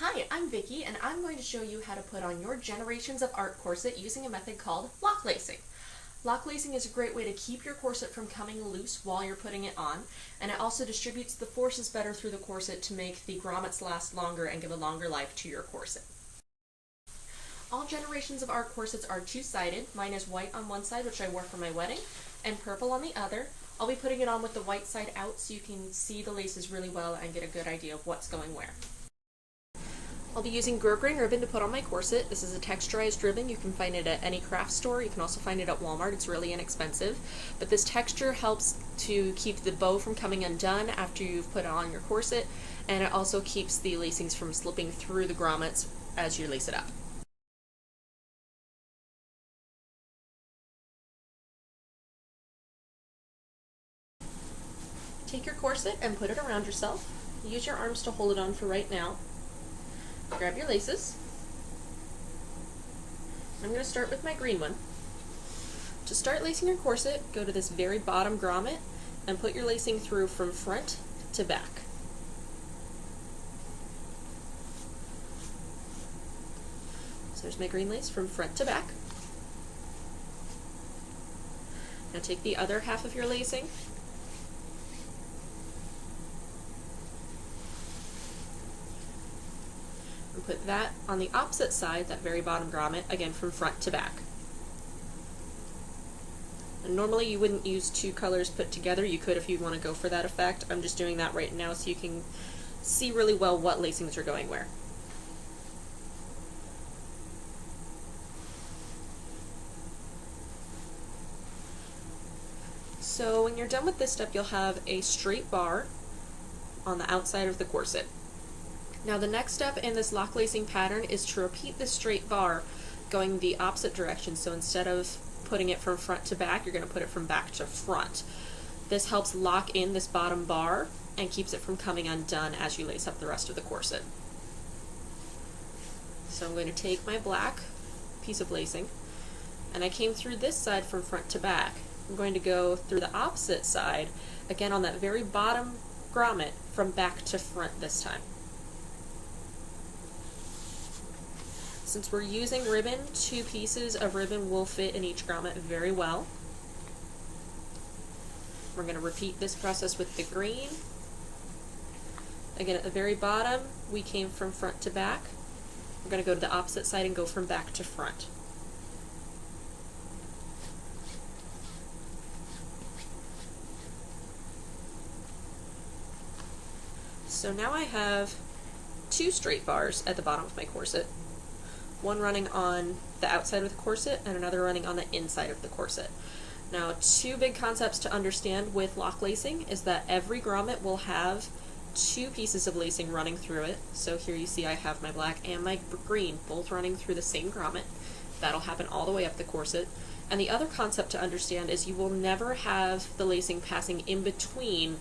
Hi, I'm Vicky, and I'm going to show you how to put on your Generations of Art corset using a method called lock lacing. Lock lacing is a great way to keep your corset from coming loose while you're putting it on, and it also distributes the forces better through the corset to make the grommets last longer and give a longer life to your corset. All Generations of Art corsets are two-sided. Mine is white on one side, which I wore for my wedding, and purple on the other. I'll be putting it on with the white side out so you can see the laces really well and get a good idea of what's going where. I'll be using grosgrain ribbon to put on my corset. This is a texturized ribbon. You can find it at any craft store. You can also find it at Walmart. It's really inexpensive. But this texture helps to keep the bow from coming undone after you've put on your corset, and it also keeps the lacings from slipping through the grommets as you lace it up. Take your corset and put it around yourself. Use your arms to hold it on for right now. Grab your laces. I'm going to start with my green one. To start lacing your corset, go to this very bottom grommet and put your lacing through from front to back. So there's my green lace from front to back. Now take the other half of your lacing and put that on the opposite side, that very bottom grommet, again from front to back. And normally you wouldn't use two colors put together. You could if you want to go for that effect. I'm just doing that right now so you can see really well what lacings are going where. So when you're done with this step, you'll have a straight bar on the outside of the corset. Now the next step in this lock lacing pattern is to repeat this straight bar going the opposite direction. So instead of putting it from front to back, you're going to put it from back to front. This helps lock in this bottom bar and keeps it from coming undone as you lace up the rest of the corset. So I'm going to take my black piece of lacing, and I came through this side from front to back. I'm going to go through the opposite side, again on that very bottom grommet, from back to front this time. Since we're using ribbon, 2 pieces of ribbon will fit in each grommet very well. We're going to repeat this process with the green. Again, at the very bottom, we came from front to back. We're going to go to the opposite side and go from back to front. So now I have 2 straight bars at the bottom of my corset. One running on the outside of the corset and another running on the inside of the corset. Now, 2 big concepts to understand with lock lacing is that every grommet will have 2 pieces of lacing running through it. So here you see I have my black and my green both running through the same grommet. That'll happen all the way up the corset. And the other concept to understand is you will never have the lacing passing in between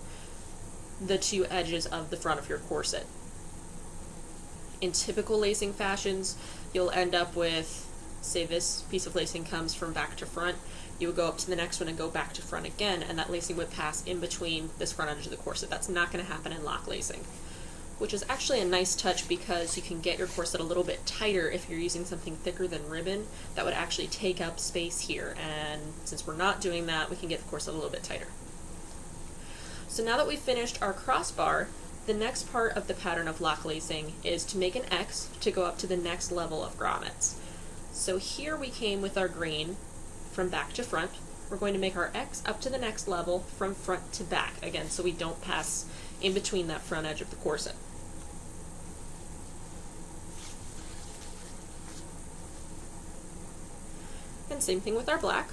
the 2 edges of the front of your corset. In typical lacing fashions, you'll end up with, say this piece of lacing comes from back to front, you would go up to the next one and go back to front again, and that lacing would pass in between this front edge of the corset. That's not going to happen in lock lacing, which is actually a nice touch because you can get your corset a little bit tighter if you're using something thicker than ribbon that would actually take up space here, and since we're not doing that, we can get the corset a little bit tighter. So now that we've finished our crossbar, the next part of the pattern of lock lacing is to make an X to go up to the next level of grommets. So here we came with our green from back to front. We're going to make our X up to the next level from front to back, again, so we don't pass in between that front edge of the corset. And same thing with our black.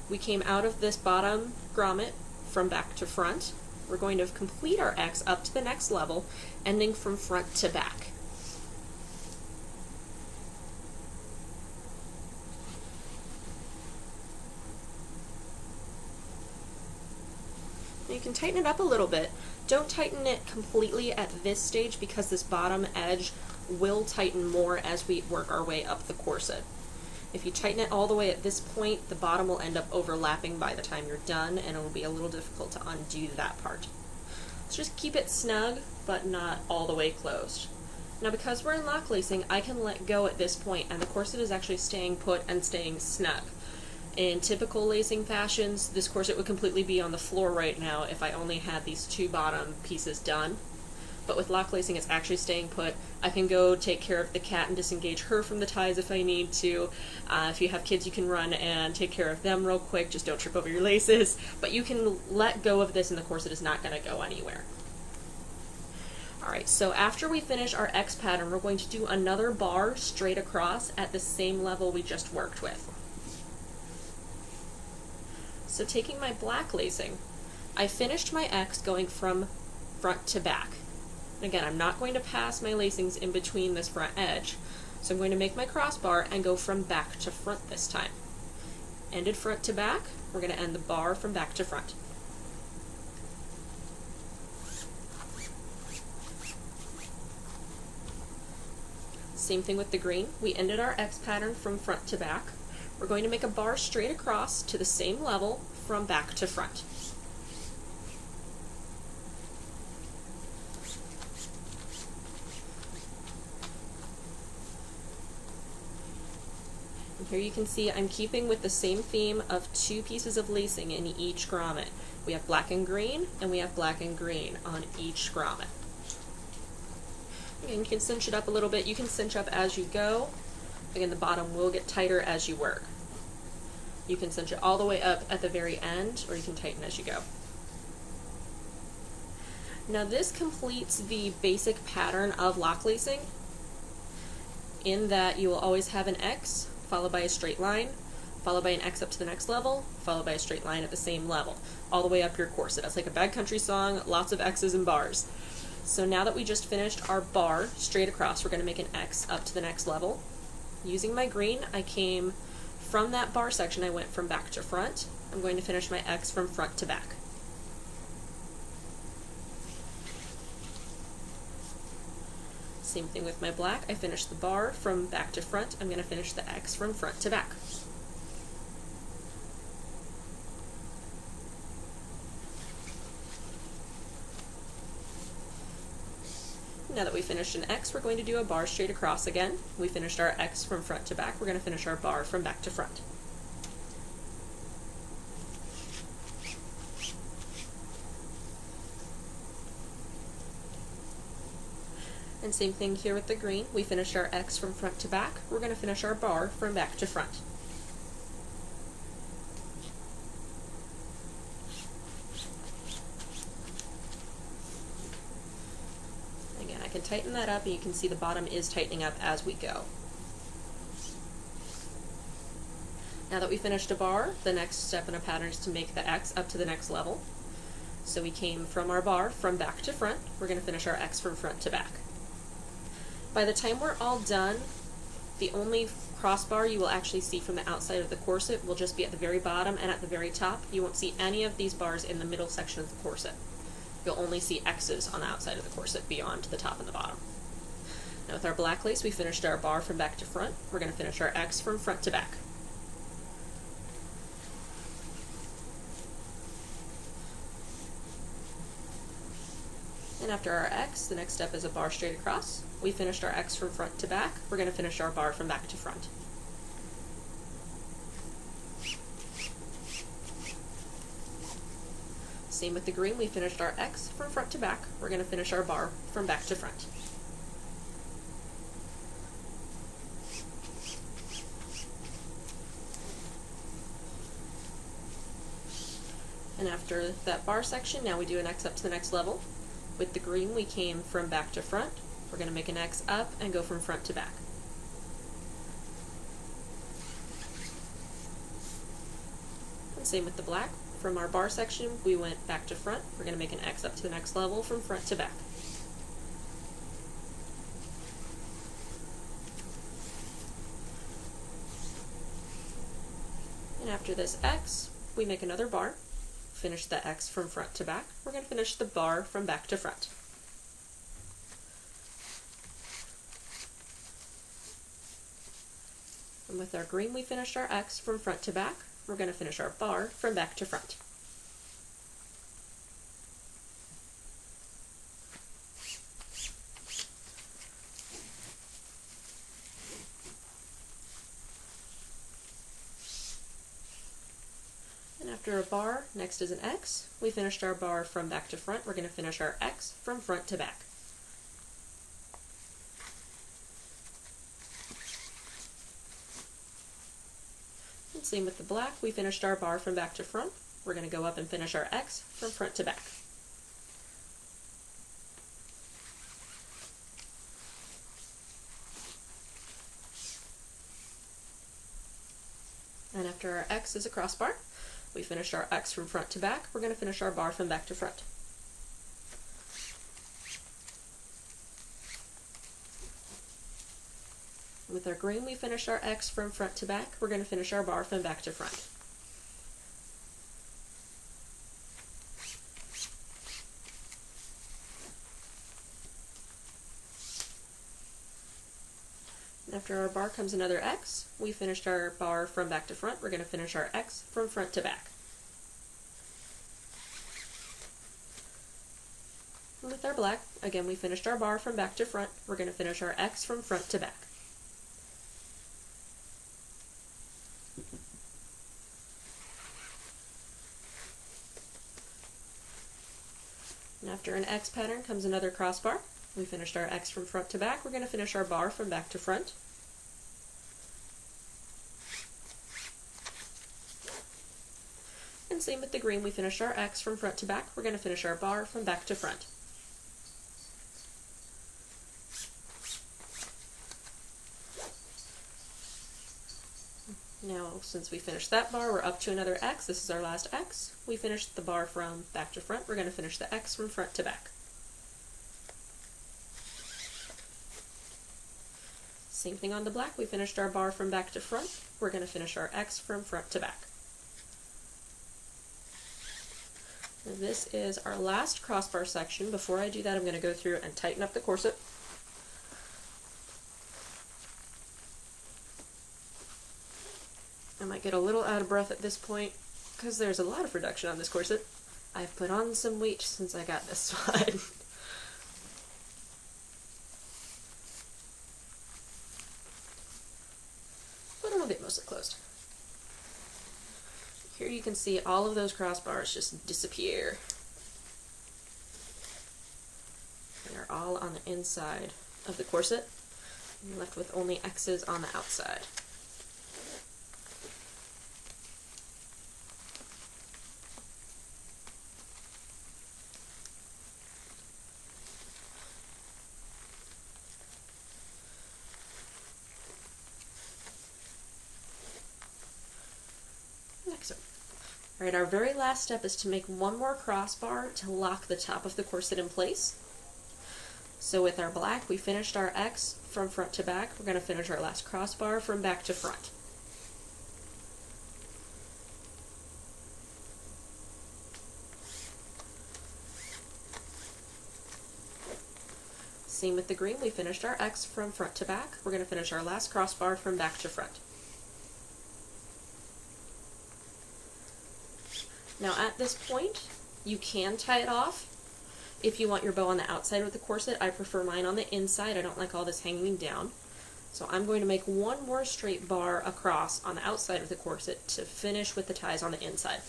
We came out of this bottom grommet from back to front. We're going to complete our X up to the next level, ending from front to back. Now you can tighten it up a little bit. Don't tighten it completely at this stage because this bottom edge will tighten more as we work our way up the corset. If you tighten it all the way at this point, the bottom will end up overlapping by the time you're done, and it will be a little difficult to undo that part. So just keep it snug, but not all the way closed. Now because we're in lock lacing, I can let go at this point and the corset is actually staying put and staying snug. In typical lacing fashions, this corset would completely be on the floor right now if I only had these two bottom pieces done. But with lock lacing, it's actually staying put. I can go take care of the cat and disengage her from the ties if I need to. If you have kids, you can run and take care of them real quick. Just don't trip over your laces. But you can let go of this and the corset is not going to go anywhere. Alright, so after we finish our X pattern, we're going to do another bar straight across at the same level we just worked with. So taking my black lacing, I finished my X going from front to back. Again, I'm not going to pass my lacings in between this front edge, so I'm going to make my crossbar and go from back to front this time. Ended front to back, we're going to end the bar from back to front. Same thing with the green. We ended our X pattern from front to back. We're going to make a bar straight across to the same level from back to front. And here you can see I'm keeping with the same theme of two pieces of lacing in each grommet. We have black and green, and we have black and green on each grommet. Again, you can cinch it up a little bit. You can cinch up as you go. Again, the bottom will get tighter as you work. You can cinch it all the way up at the very end, or you can tighten as you go. Now this completes the basic pattern of lock lacing, in that you will always have an X followed by a straight line, followed by an X up to the next level, followed by a straight line at the same level, all the way up your corset. That's like a bad country song, lots of X's and bars. So now that we just finished our bar straight across, we're going to make an X up to the next level. Using my green, I came from that bar section, I went from back to front. I'm going to finish my X from front to back. Same thing with my black. I finished the bar from back to front. I'm going to finish the X from front to back. Now that we finished an X, we're going to do a bar straight across again. We finished our X from front to back. We're going to finish our bar from back to front. And same thing here with the green. We finished our X from front to back. We're going to finish our bar from back to front. Again, I can tighten that up, and you can see the bottom is tightening up as we go. Now that we finished a bar, the next step in a pattern is to make the X up to the next level. So we came from our bar from back to front. We're going to finish our X from front to back. By the time we're all done, the only crossbar you will actually see from the outside of the corset will just be at the very bottom and at the very top. You won't see any of these bars in the middle section of the corset. You'll only see X's on the outside of the corset beyond the top and the bottom. Now with our black lace, we finished our bar from back to front. We're going to finish our X from front to back. And after our X, the next step is a bar straight across. We finished our X from front to back. We're going to finish our bar from back to front. Same with the green. We finished our X from front to back. We're going to finish our bar from back to front. And after that bar section, now we do an X up to the next level. With the green, we came from back to front. We're going to make an X up and go from front to back. And same with the black. From our bar section, we went back to front. We're going to make an X up to the next level from front to back. And after this X, we make another bar. Finish the X from front to back. We're going to finish the bar from back to front. And with our green, we finished our X from front to back. We're going to finish our bar from back to front. And after a bar, next is an X. We finished our bar from back to front. We're going to finish our X from front to back. And same with the black. We finished our bar from back to front. We're going to go up and finish our X from front to back. And after our X is a crossbar, we finished our X from front to back. We're going to finish our bar from back to front. With our green, we finished our X from front to back. We're going to finish our bar from back to front. After our bar comes another X. We finished our bar from back to front. We're going to finish our X from front to back. And with our black, again, we finished our bar from back to front. We're going to finish our X from front to back. And after an X pattern comes another crossbar. We finished our X from front to back. We're going to finish our bar from back to front. And same with the green, we finished our X from front to back. We're going to finish our bar from back to front. Now, since we finished that bar, we're up to another X. This is our last X. We finished the bar from back to front. We're going to finish the X from front to back. Same thing on the black. We finished our bar from back to front. We're going to finish our X from front to back. And this is our last crossbar section. Before I do that, I'm going to go through and tighten up the corset. I might get a little out of breath at this point because there's a lot of production on this corset. I've put on some weight since I got this one. But it'll get mostly closed. Here you can see all of those crossbars just disappear. They are all on the inside of the corset. You're left with only X's on the outside. Alright, our very last step is to make one more crossbar to lock the top of the corset in place. So with our black, we finished our X from front to back. We're going to finish our last crossbar from back to front. Same with the green, we finished our X from front to back. We're going to finish our last crossbar from back to front. Now at this point, you can tie it off if you want your bow on the outside with the corset. I prefer mine on the inside. I don't like all this hanging down. So I'm going to make one more straight bar across on the outside of the corset to finish with the ties on the inside.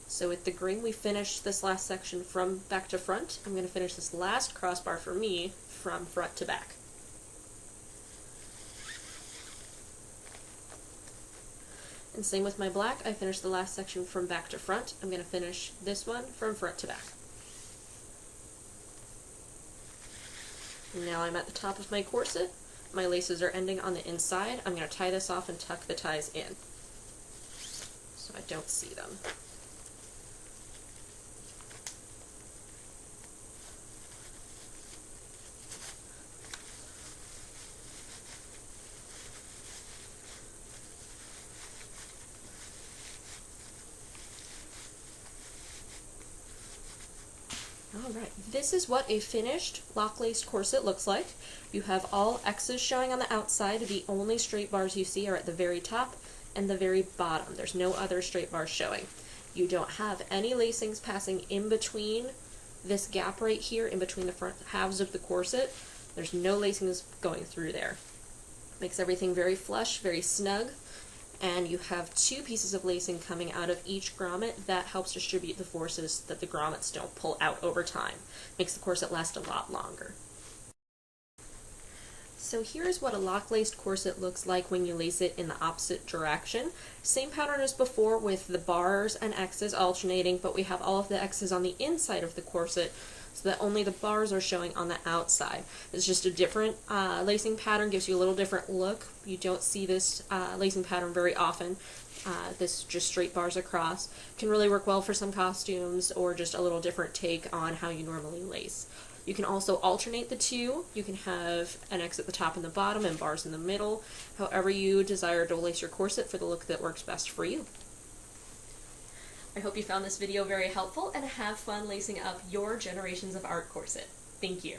So with the green, we finished this last section from back to front. I'm going to finish this last crossbar for me from front to back. And same with my black, I finished the last section from back to front. I'm going to finish this one from front to back. And now I'm at the top of my corset. My laces are ending on the inside. I'm going to tie this off and tuck the ties in so I don't see them. Alright, this is what a finished lock-laced corset looks like. You have all X's showing on the outside. The only straight bars you see are at the very top and the very bottom. There's no other straight bars showing. You don't have any lacings passing in between this gap right here, in between the front halves of the corset. There's no lacings going through there. Makes everything very flush, very snug, and you have 2 pieces of lacing coming out of each grommet. That helps distribute the forces that the grommets don't pull out over time. Makes the corset last a lot longer. So here's what a lock-laced corset looks like when you lace it in the opposite direction. Same pattern as before with the bars and X's alternating, but we have all of the X's on the inside of the corset so that only the bars are showing on the outside. It's just a different lacing pattern, gives you a little different look. You don't see this lacing pattern very often. This just straight bars across. Can really work well for some costumes or just a little different take on how you normally lace. You can also alternate the two. You can have an X at the top and the bottom and bars in the middle, however you desire to lace your corset for the look that works best for you. I hope you found this video very helpful and have fun lacing up your Generations of Art corset. Thank you.